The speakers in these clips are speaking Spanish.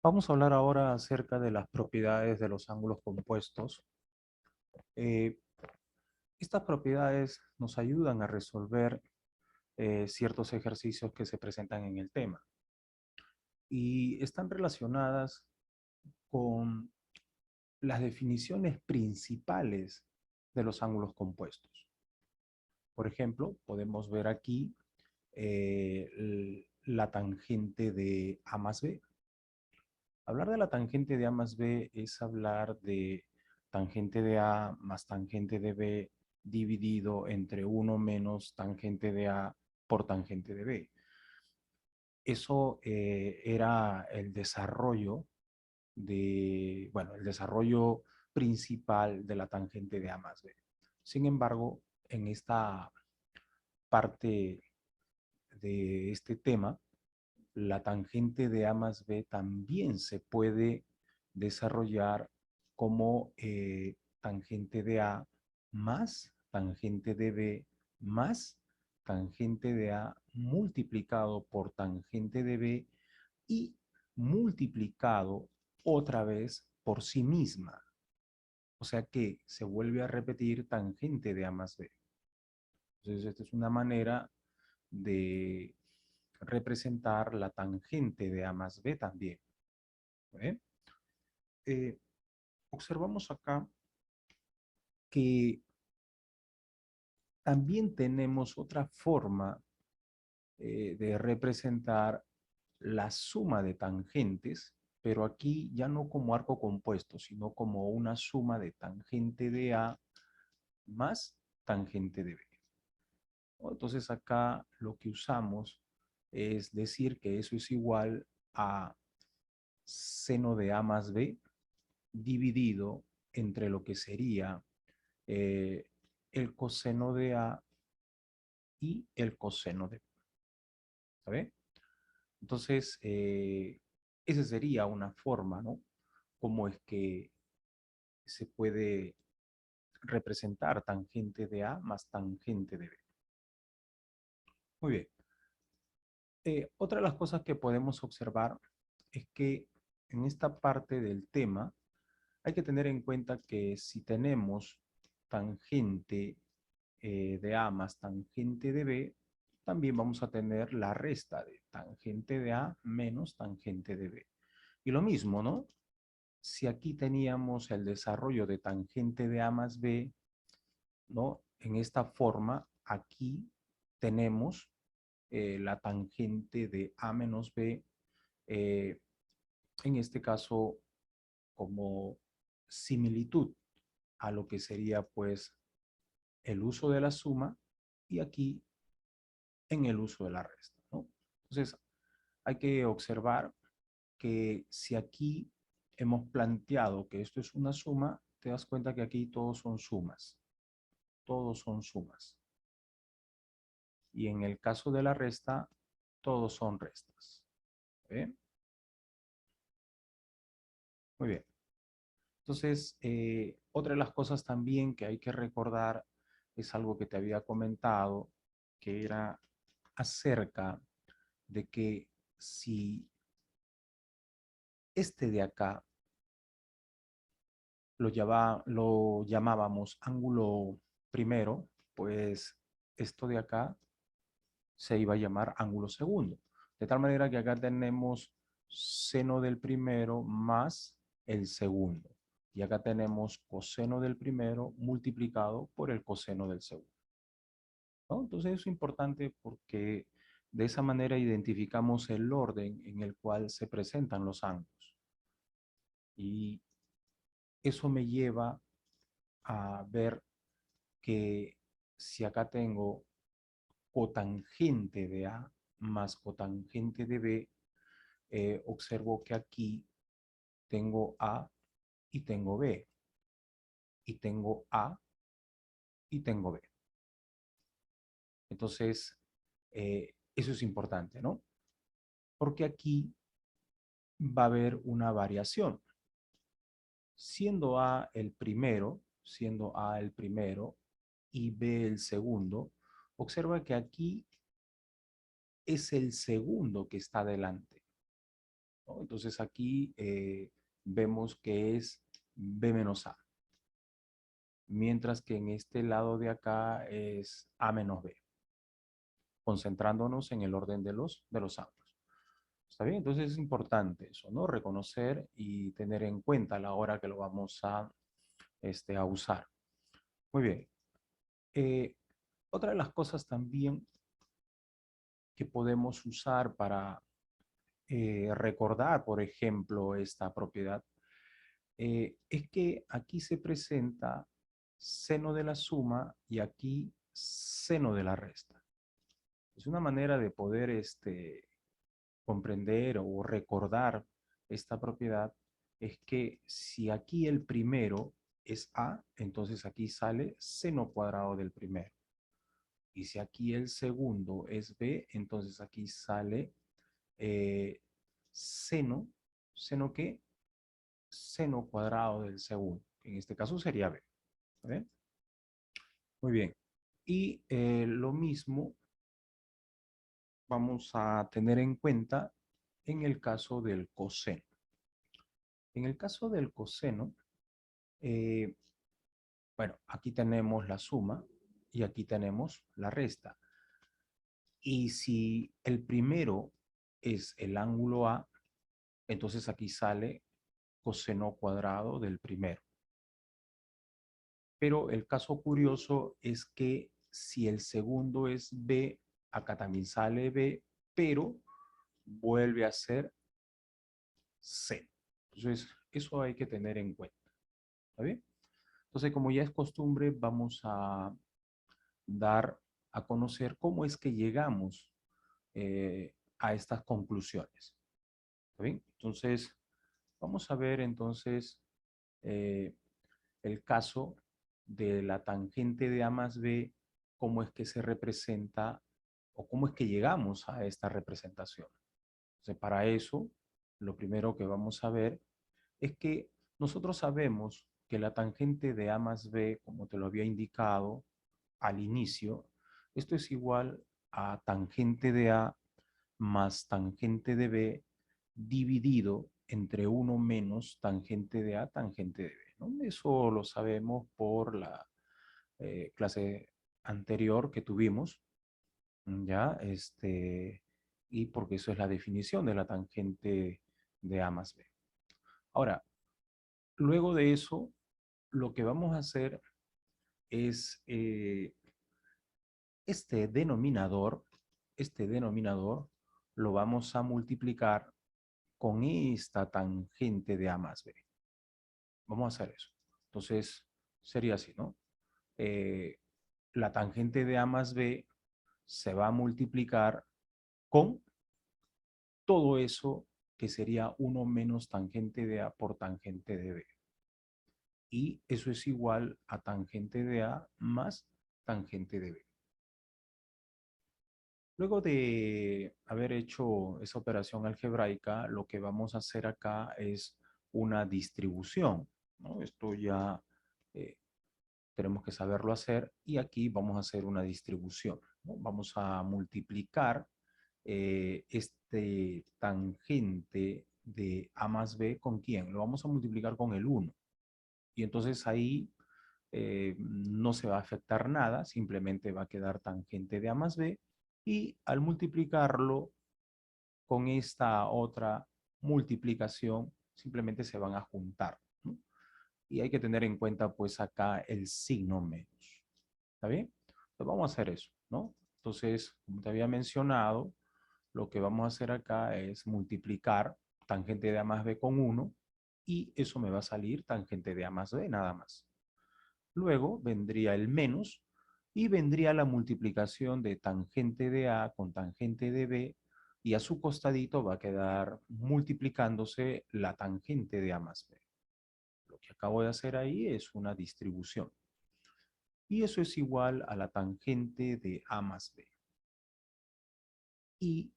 Vamos a hablar ahora acerca de las propiedades de los ángulos compuestos. Eh, Estas propiedades nos ayudan a resolver ciertos ejercicios que se presentan en el tema y están relacionadas con las definiciones principales de los ángulos compuestos. Por ejemplo, podemos ver aquí la tangente de A más B. Hablar de la tangente de A más B es hablar de tangente de A más tangente de B dividido entre 1 menos tangente de A por tangente de B. Eso era el desarrollo el desarrollo principal de la tangente de A más B. Sin embargo, en esta parte de este tema, la tangente de A más B también se puede desarrollar como tangente de A más tangente de B más tangente de A multiplicado por tangente de B y multiplicado otra vez por sí misma. O sea que se vuelve a repetir tangente de A más B. Entonces, esta es una manera de representar la tangente de A más B también. ¿Eh? Eh, Observamos acá que también tenemos otra forma de representar la suma de tangentes, pero aquí ya no como arco compuesto, sino como una suma de tangente de A más tangente de B. ¿No? Entonces acá lo que usamos es decir que eso es igual a seno de A más B dividido entre lo que sería eh, el coseno de A y el coseno de B. ¿Sabe? Entonces, esa sería una forma, ¿no? Cómo es que se puede representar tangente de A más tangente de B. Muy bien. Otra de las cosas que podemos observar es que en esta parte del tema hay que tener en cuenta que si tenemos tangente de A más tangente de B, también vamos a tener la resta de tangente de A menos tangente de B. Y lo mismo, ¿no? Si aquí teníamos el desarrollo de tangente de A más B, ¿no? En esta forma, aquí tenemos la tangente de A menos B, eh, en este caso como similitud a lo que sería pues el uso de la suma y aquí en el uso de la resta, ¿no? Entonces, hay que observar que si aquí hemos planteado que esto es una suma, te das cuenta que aquí todos son sumas. Todos son sumas. Y en el caso de la resta, todos son restas. ¿Bien? Muy bien. Entonces, otra de las cosas también que hay que recordar es algo que te había comentado, que era acerca de que si este de acá lo llamábamos ángulo primero, pues esto de acá se iba a llamar ángulo segundo. De tal manera que acá tenemos seno del primero más el segundo. Y acá tenemos coseno del primero multiplicado por el coseno del segundo, ¿no? Entonces eso es importante porque de esa manera identificamos el orden en el cual se presentan los ángulos. Y eso me lleva a ver que si acá tengo cotangente de A más cotangente de B, observo que aquí tengo A y tengo B, y tengo A y tengo B. Entonces, eso es importante, ¿no? Porque aquí va a haber una variación. Siendo A el primero y B el segundo, observa que aquí es el segundo que está delante. ¿no? Entonces aquí vemos que es B menos A, mientras que en este lado de acá es A menos B, concentrándonos en el orden de los ángulos. ¿Está bien? Entonces es importante eso, ¿no? Reconocer y tener en cuenta a la hora que lo vamos a usar. Muy bien. Otra de las cosas también que podemos usar para recordar, por ejemplo, esta propiedad, es que aquí se presenta seno de la suma y aquí seno de la resta. Es una manera de poder comprender o recordar esta propiedad, es que si aquí el primero es A, entonces aquí sale seno cuadrado del primero. Y si aquí el segundo es B, entonces aquí sale eh, seno, ¿seno qué? Seno cuadrado del segundo. En este caso sería B. ¿Ven? Muy bien. Y lo mismo vamos a tener en cuenta en el caso del coseno. En el caso del coseno, eh, bueno, aquí tenemos la suma y aquí tenemos la resta. Y si el primero es el ángulo A, entonces aquí sale coseno cuadrado del primero. Pero el caso curioso es que si el segundo es B, acá también sale B, pero vuelve a ser C. Entonces, eso hay que tener en cuenta. ¿Está bien? Entonces, como ya es costumbre, vamos a dar a conocer cómo es que llegamos a estas conclusiones. ¿Está bien? Entonces, vamos a ver entonces eh, el caso de la tangente de A más B, cómo es que se representa o cómo es que llegamos a esta representación. Entonces, para eso, lo primero que vamos a ver es que nosotros sabemos que la tangente de A más B, como te lo había indicado al inicio, esto es igual a tangente de A más tangente de B dividido entre 1 menos tangente de A, tangente de B, ¿no? Eso lo sabemos por la clase anterior que tuvimos, ¿ya? Y porque eso es la definición de la tangente de A más B. Ahora, luego de eso, lo que vamos a hacer es este denominador lo vamos a multiplicar con esta tangente de A más B. Vamos a hacer eso. Entonces, sería así, ¿no? Eh, la tangente de A más B se va a multiplicar con todo eso que sería 1 menos tangente de A por tangente de B. Y eso es igual a tangente de A más tangente de B. Luego de haber hecho esa operación algebraica, lo que vamos a hacer acá es una distribución, ¿no? Esto ya eh, tenemos que saberlo hacer y aquí vamos a hacer una distribución, ¿no? Vamos a multiplicar este tangente de A más B, ¿con quién? Lo vamos a multiplicar con el 1. Y entonces ahí no se va a afectar nada, simplemente va a quedar tangente de A más B y al multiplicarlo con esta otra multiplicación, simplemente se van a juntar, ¿no? Y hay que tener en cuenta pues acá el signo menos. ¿Está bien? Pues vamos a hacer eso, ¿no? Entonces, como te había mencionado, lo que vamos a hacer acá es multiplicar tangente de A más B con 1 y eso me va a salir tangente de A más B nada más. Luego vendría el menos y vendría la multiplicación de tangente de A con tangente de B y a su costadito va a quedar multiplicándose la tangente de A más B. Lo que acabo de hacer ahí es una distribución. Y eso es igual a la tangente de A más B. Y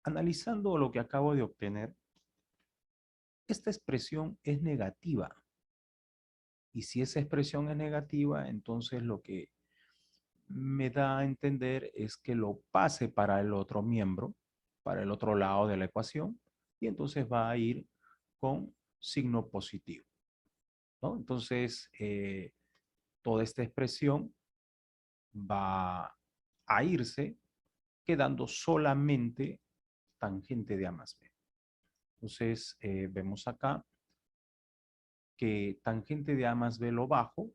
analizando lo que acabo de obtener, esta expresión es negativa. Y si esa expresión es negativa, entonces lo que me da a entender es que lo pase para el otro miembro, para el otro lado de la ecuación, y entonces va a ir con signo positivo, ¿no? Entonces, toda esta expresión va a irse quedando solamente tangente de A más B. Entonces, vemos acá que tangente de A más B lo bajo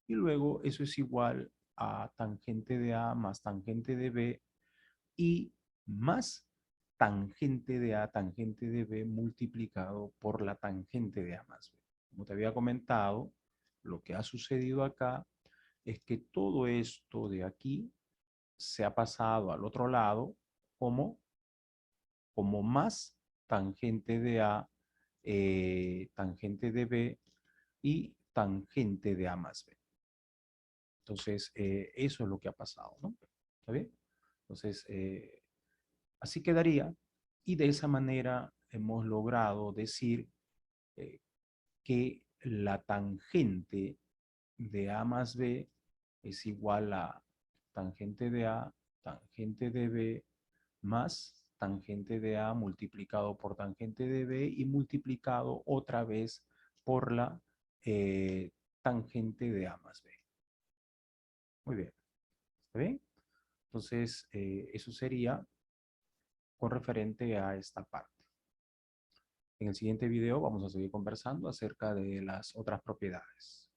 y luego eso es igual a tangente de A más tangente de B y más tangente de A, tangente de B multiplicado por la tangente de A más B. Como te había comentado, lo que ha sucedido acá es que todo esto de aquí se ha pasado al otro lado como, como más tangente de A, tangente de B y tangente de A más B. Entonces, eso es lo que ha pasado, ¿no? ¿Está bien? Entonces, así quedaría y de esa manera hemos logrado decir eh, que la tangente de A más B es igual a tangente de A, tangente de B, más tangente de A multiplicado por tangente de B y multiplicado otra vez por la tangente de A más B. Muy bien, ¿está bien? Entonces, eso sería con referente a esta parte. En el siguiente video vamos a seguir conversando acerca de las otras propiedades.